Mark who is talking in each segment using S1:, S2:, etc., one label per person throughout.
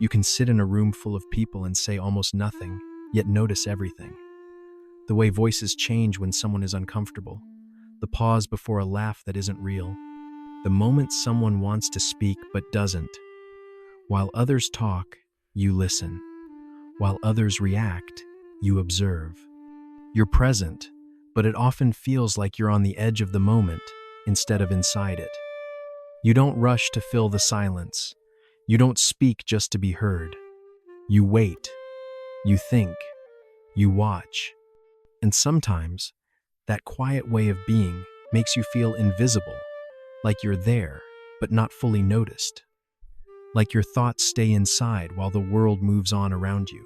S1: You can sit in a room full of people and say almost nothing, yet notice everything. The way voices change when someone is uncomfortable, the pause before a laugh that isn't real, the moment someone wants to speak but doesn't. While others talk, you listen. While others react, you observe. You're present, but it often feels like you're on the edge of the moment instead of inside it. You don't rush to fill the silence. You don't speak just to be heard. You wait. You think. You watch. And sometimes, that quiet way of being makes you feel invisible, like you're there, but not fully noticed. Like your thoughts stay inside while the world moves on around you.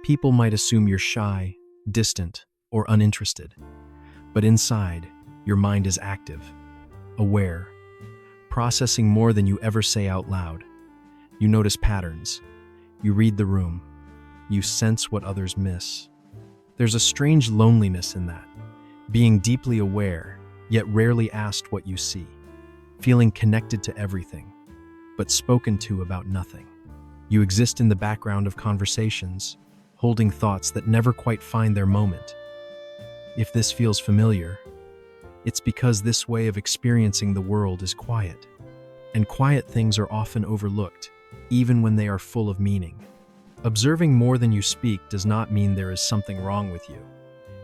S1: People might assume you're shy, distant, or uninterested. But inside, your mind is active, aware, processing more than you ever say out loud. You notice patterns. You read the room. You sense what others miss. There's a strange loneliness in that, being deeply aware, yet rarely asked what you see, feeling connected to everything, but spoken to about nothing. You exist in the background of conversations, holding thoughts that never quite find their moment. If this feels familiar, it's because this way of experiencing the world is quiet, and quiet things are often overlooked, even when they are full of meaning. Observing more than you speak does not mean there is something wrong with you.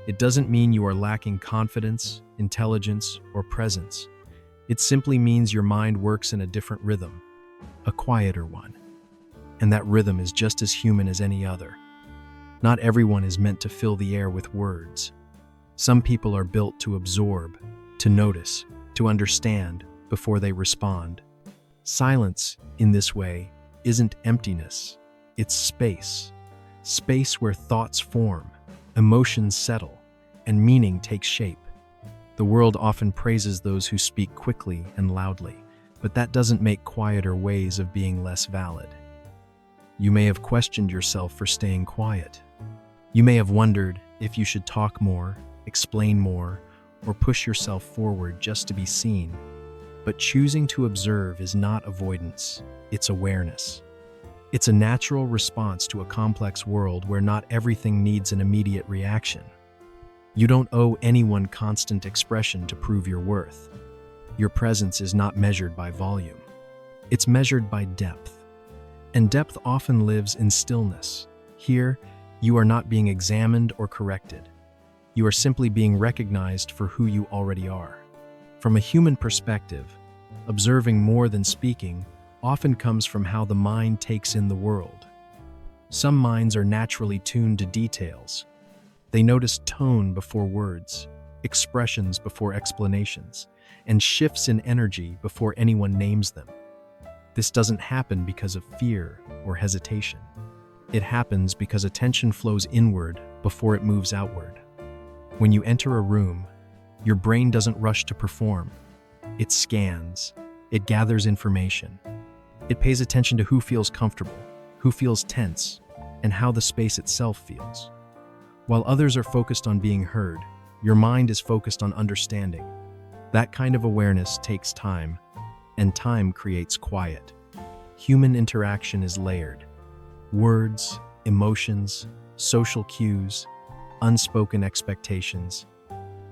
S1: It doesn't mean you are lacking confidence, intelligence, or presence. It simply means your mind works in a different rhythm, a quieter one. And that rhythm is just as human as any other. Not everyone is meant to fill the air with words. Some people are built to absorb, to notice, to understand before they respond. Silence, in this way, isn't emptiness. It's space. Space where thoughts form, emotions settle, and meaning takes shape. The world often praises those who speak quickly and loudly, but that doesn't make quieter ways of being less valid. You may have questioned yourself for staying quiet. You may have wondered if you should talk more, explain more, or push yourself forward just to be seen. But choosing to observe is not avoidance, it's awareness. It's a natural response to a complex world where not everything needs an immediate reaction. You don't owe anyone constant expression to prove your worth. Your presence is not measured by volume. It's measured by depth. And depth often lives in stillness. Here, you are not being examined or corrected. You are simply being recognized for who you already are. From a human perspective, observing more than speaking often comes from how the mind takes in the world. Some minds are naturally tuned to details. They notice tone before words, expressions before explanations, and shifts in energy before anyone names them. This doesn't happen because of fear or hesitation. It happens because attention flows inward before it moves outward. When you enter a room, your brain doesn't rush to perform. It scans. It gathers information. It pays attention to who feels comfortable, who feels tense, and how the space itself feels. While others are focused on being heard, your mind is focused on understanding. That kind of awareness takes time, and time creates quiet. Human interaction is layered. Words, emotions, social cues, unspoken expectations.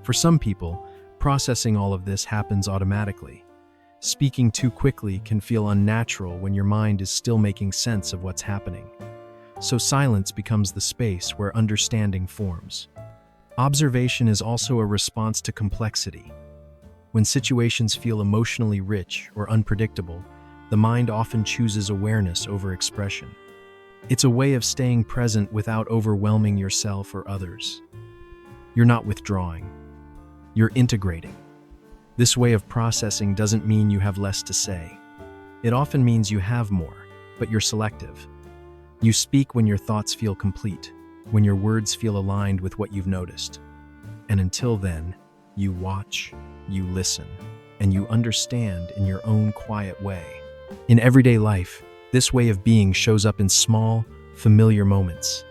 S1: For some people, processing all of this happens automatically. Speaking too quickly can feel unnatural when your mind is still making sense of what's happening. So silence becomes the space where understanding forms. Observation is also a response to complexity. When situations feel emotionally rich or unpredictable, the mind often chooses awareness over expression. It's a way of staying present without overwhelming yourself or others. You're not withdrawing. You're integrating. This way of processing doesn't mean you have less to say. It often means you have more, but you're selective. You speak when your thoughts feel complete, when your words feel aligned with what you've noticed. And until then, you watch, you listen, and you understand in your own quiet way. In everyday life, this way of being shows up in small, familiar moments.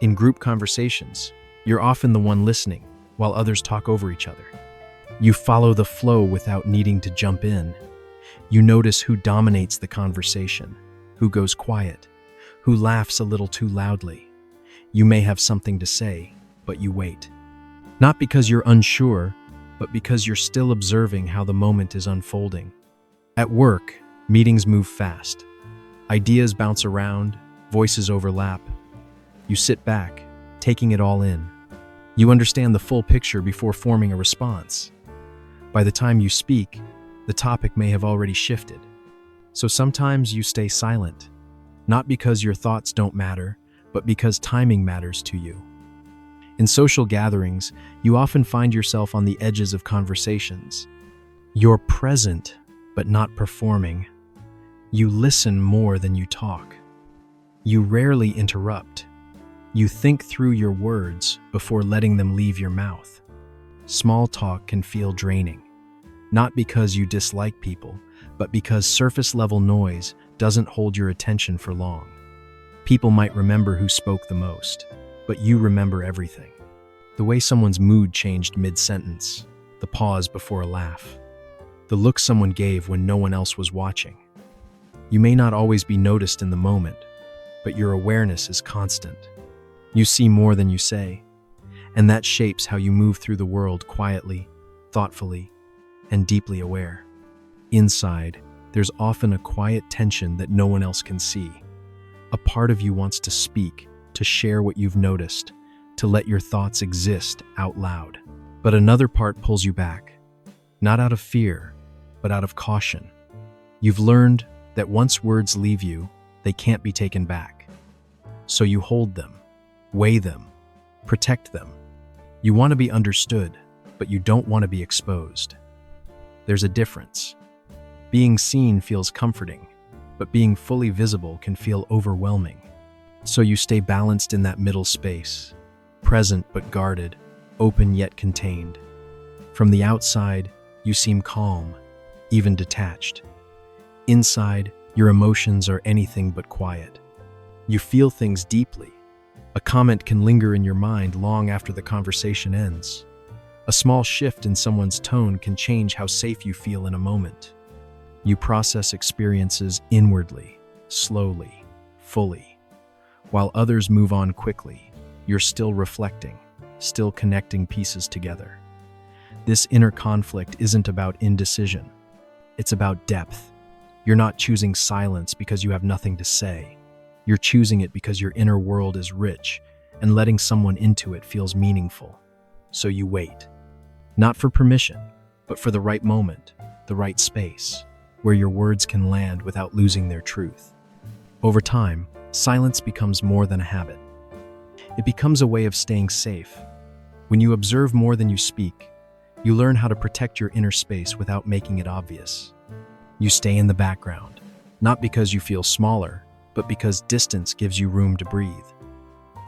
S1: In group conversations, you're often the one listening, while others talk over each other. You follow the flow without needing to jump in. You notice who dominates the conversation, who goes quiet, who laughs a little too loudly. You may have something to say, but you wait. Not because you're unsure, but because you're still observing how the moment is unfolding. At work, meetings move fast. Ideas bounce around, voices overlap. You sit back, taking it all in. You understand the full picture before forming a response. By the time you speak, the topic may have already shifted. So sometimes you stay silent, not because your thoughts don't matter, but because timing matters to you. In social gatherings, you often find yourself on the edges of conversations. You're present, but not performing. You listen more than you talk. You rarely interrupt. You think through your words before letting them leave your mouth. Small talk can feel draining, not because you dislike people, but because surface-level noise doesn't hold your attention for long. People might remember who spoke the most, but you remember everything. The way someone's mood changed mid-sentence, the pause before a laugh, the look someone gave when no one else was watching. You may not always be noticed in the moment, but your awareness is constant. You see more than you say, and that shapes how you move through the world quietly, thoughtfully, and deeply aware. Inside, there's often a quiet tension that no one else can see. A part of you wants to speak, to share what you've noticed, to let your thoughts exist out loud. But another part pulls you back, not out of fear, but out of caution. You've learned that once words leave you, they can't be taken back. So you hold them, weigh them, protect them. You want to be understood, but you don't want to be exposed. There's a difference. Being seen feels comforting, but being fully visible can feel overwhelming. So you stay balanced in that middle space, present but guarded, open yet contained. From the outside, you seem calm, even detached. Inside, your emotions are anything but quiet. You feel things deeply. A comment can linger in your mind long after the conversation ends. A small shift in someone's tone can change how safe you feel in a moment. You process experiences inwardly, slowly, fully. While others move on quickly, you're still reflecting, still connecting pieces together. This inner conflict isn't about indecision. It's about depth. You're not choosing silence because you have nothing to say. You're choosing it because your inner world is rich, and letting someone into it feels meaningful. So you wait. Not for permission, but for the right moment, the right space, where your words can land without losing their truth. Over time, silence becomes more than a habit. It becomes a way of staying safe. When you observe more than you speak, you learn how to protect your inner space without making it obvious. You stay in the background, not because you feel smaller, but because distance gives you room to breathe.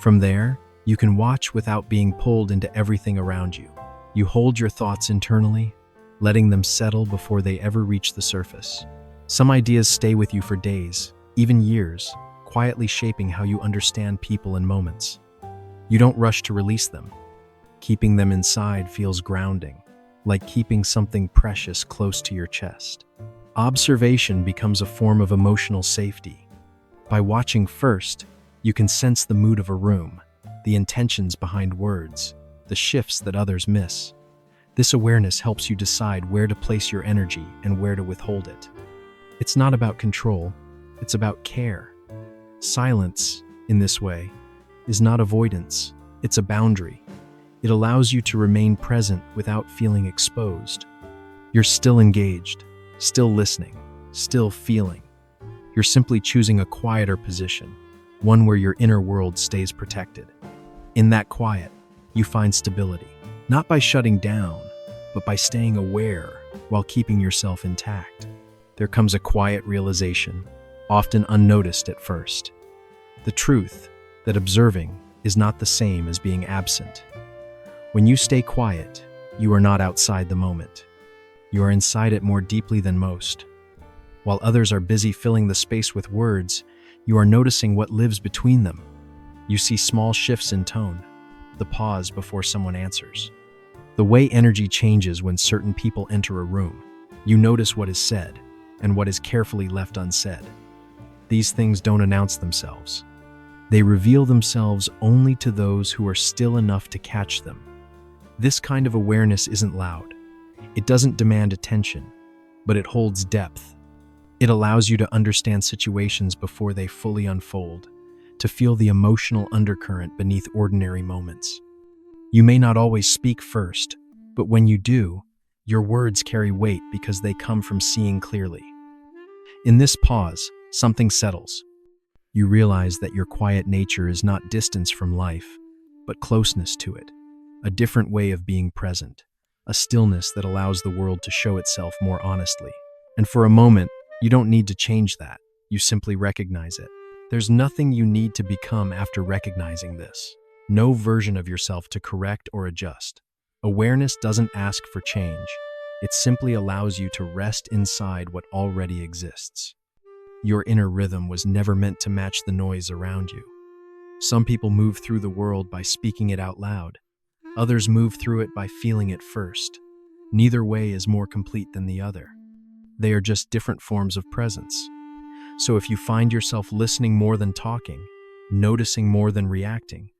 S1: From there, you can watch without being pulled into everything around you. You hold your thoughts internally, letting them settle before they ever reach the surface. Some ideas stay with you for days, even years, quietly shaping how you understand people and moments. You don't rush to release them. Keeping them inside feels grounding, like keeping something precious close to your chest. Observation becomes a form of emotional safety. By watching first, you can sense the mood of a room, the intentions behind words, the shifts that others miss. This awareness helps you decide where to place your energy and where to withhold it. It's not about control, it's about care. Silence, in this way, is not avoidance, it's a boundary. It allows you to remain present without feeling exposed. You're still engaged, still listening, still feeling. You're simply choosing a quieter position, one where your inner world stays protected. In that quiet, you find stability, not by shutting down, but by staying aware while keeping yourself intact. There comes a quiet realization, often unnoticed at first. The truth that observing is not the same as being absent. When you stay quiet, you are not outside the moment. You are inside it more deeply than most. While others are busy filling the space with words, you are noticing what lives between them. You see small shifts in tone, the pause before someone answers, the way energy changes when certain people enter a room. You notice what is said and what is carefully left unsaid. These things don't announce themselves. They reveal themselves only to those who are still enough to catch them. This kind of awareness isn't loud. It doesn't demand attention, but it holds depth. It allows you to understand situations before they fully unfold, to feel the emotional undercurrent beneath ordinary moments. You may not always speak first, but when you do, your words carry weight because they come from seeing clearly. In this pause, something settles. You realize that your quiet nature is not distance from life, but closeness to it, a different way of being present, a stillness that allows the world to show itself more honestly. And for a moment, you don't need to change that. You simply recognize it. There's nothing you need to become after recognizing this. No version of yourself to correct or adjust. Awareness doesn't ask for change. It simply allows you to rest inside what already exists. Your inner rhythm was never meant to match the noise around you. Some people move through the world by speaking it out loud. Others move through it by feeling it first. Neither way is more complete than the other. They are just different forms of presence. So if you find yourself listening more than talking, noticing more than reacting,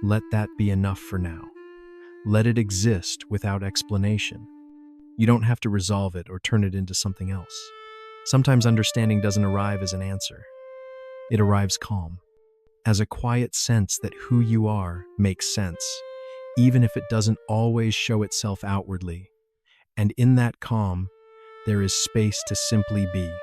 S1: let that be enough for now. Let it exist without explanation. You don't have to resolve it or turn it into something else. Sometimes understanding doesn't arrive as an answer. It arrives calm, as a quiet sense that who you are makes sense, even if it doesn't always show itself outwardly. And in that calm, there is space to simply be.